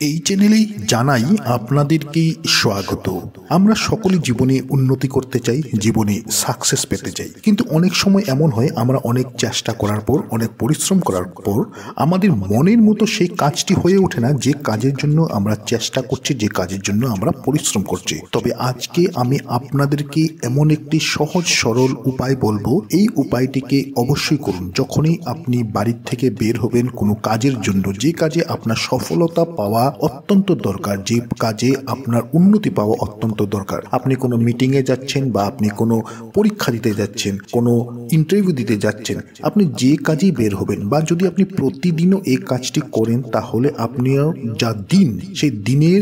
এই চ্যানেলেই জানাই আপনাদেরকে স্বাগত। আমরা সকলে জীবনে উন্নতি করতে চাই, জীবনে সাকসেস পেতে চাই, কিন্তু অনেক সময় এমন হয় আমরা অনেক চেষ্টা করার পর, অনেক পরিশ্রম করার পর আমাদের মনের মতো সেই কাজটি হয়ে ওঠে না যে কাজের জন্য আমরা চেষ্টা করছি, যে কাজের জন্য আমরা পরিশ্রম করছি। তবে আজকে আমি আপনাদেরকে এমন একটি সহজ সরল উপায় বলবো। এই উপায়টিকে অবশ্যই করুন যখনই আপনি বাড়ির থেকে বের হবেন কোনো কাজের জন্য, যে কাজে আপনার সফলতা পাওয়া অত্যন্ত দরকার, যে কাজে আপনার উন্নতি পাওয়া অত্যন্ত দরকার। আপনি কোনো মিটিংয়ে যাচ্ছেন বা আপনি কোনো পরীক্ষা দিতে যাচ্ছেন, কোনো ইন্টারভিউ দিতে যাচ্ছেন, আপনি যে কাজেই বের হবেন বা যদি আপনি প্রতিদিনও এই কাজটি করেন, তাহলে আপনিও যা দিন, সেই দিনের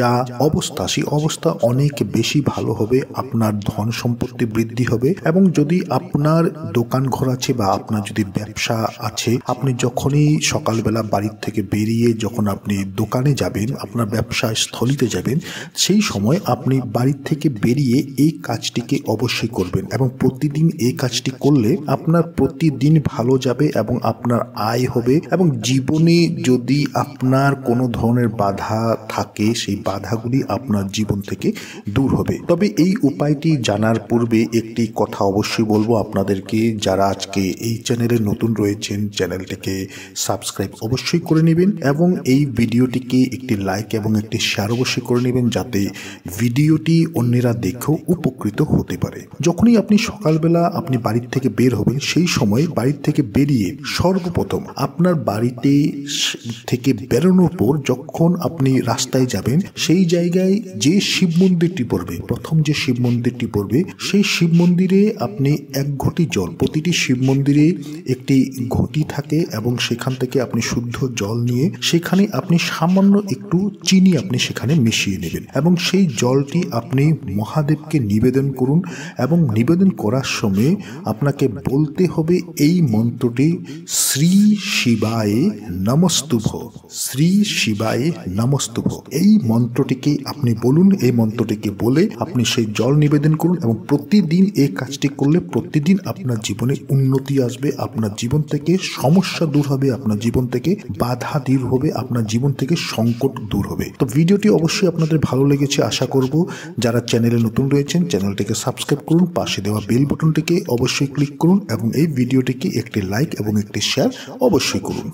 যা অবস্থা, সেই অবস্থা অনেক বেশি ভালো হবে। আপনার ধন সম্পত্তি বৃদ্ধি হবে। এবং যদি আপনার দোকান ঘর আছে বা আপনার যদি ব্যবসা আছে, আপনি যখনই সকালবেলা বাড়ির থেকে বেরিয়ে যখন আপনি দোকানে যাবেন, আপনার ব্যবসা স্থলিতে যাবেন, সেই সময় আপনি বাড়ির থেকে বেরিয়ে এই কাজটিকে অবশ্যই করবেন। এবং প্রতিদিন এই কাজটি করলে আপনার প্রতিদিন ভালো যাবে এবং আপনার আয় হবে। এবং জীবনে যদি আপনার কোনো ধরনের বাধা থাকে, সেই বাধাগুলি আপনার জীবন থেকে দূর হবে। তবে এই উপায়টি জানার পূর্বে একটি কথা অবশ্যই বলবো আপনাদেরকে, যারা আজকে এই চ্যানেলে নতুন রয়েছেন, চ্যানেলটিকে সাবস্ক্রাইব অবশ্যই করে নেবেন এবং এই ভিডিওটিকে একটি লাইক এবং একটি শেয়ার অবশ্যই করে নেবেন, যাতে ভিডিওটি অন্যেরা দেখেও উপকৃত হতে পারে। যখনই আপনি সকালবেলা আপনি বাড়ির থেকে বের হবেন, সেই সময় বাড়ির থেকে বেরিয়ে সর্বপ্রথম আপনার বাড়িতে থেকে বেরোনোর পর যখন আপনি রাস্তায় যাবেন, সেই জায়গায় যে শিব মন্দিরটি পড়বে, প্রথম যে শিব মন্দিরটি পড়বে, সেই শিব মন্দিরে আপনি এক ঘটি জল, প্রতিটি শিব মন্দিরে একটি ঘটি থাকে এবং সেখান থেকে আপনি শুদ্ধ জল নিয়ে সেখানে আপনি সামান্য একটু চিনি আপনি সেখানে মিশিয়ে নেবেন এবং সেই জলটি আপনি মহাদেবকে নিবেদন করুন। এবং নিবেদন করার সময় আপনাকে বলতে হবে এই মন্ত্রটি, শ্রী শিবায় নমস্তুভ, শ্রী শিবায় নমস্তুভ। এই মন্ত্রটিকে আপনি বলুন। এই মন্ত্রটিকে বলে আপনি সেই জল নিবেদন করুন এবং প্রতিদিন এই কাজটি করলে প্রতিদিন আপনার জীবনে উন্নতি আসবে, আপনার জীবন থেকে সমস্যা দূর হবে, আপনার জীবন থেকে বাধা দূর হবে, আপনার জীবন থেকে সংকট দূর হবে। তো ভিডিওটি অবশ্যই আপনাদের ভালো লেগেছে আশা করব। যারা চ্যানেলে নতুন রয়েছেন, চ্যানেলটিকে সাবস্ক্রাইব করুন, পাশে দেওয়া বেল বাটনটিকে অবশ্যই ক্লিক করুন এবং এই ভিডিওটিকে একটি লাইক এবং একটি শেয়ার অবশ্যই করুন।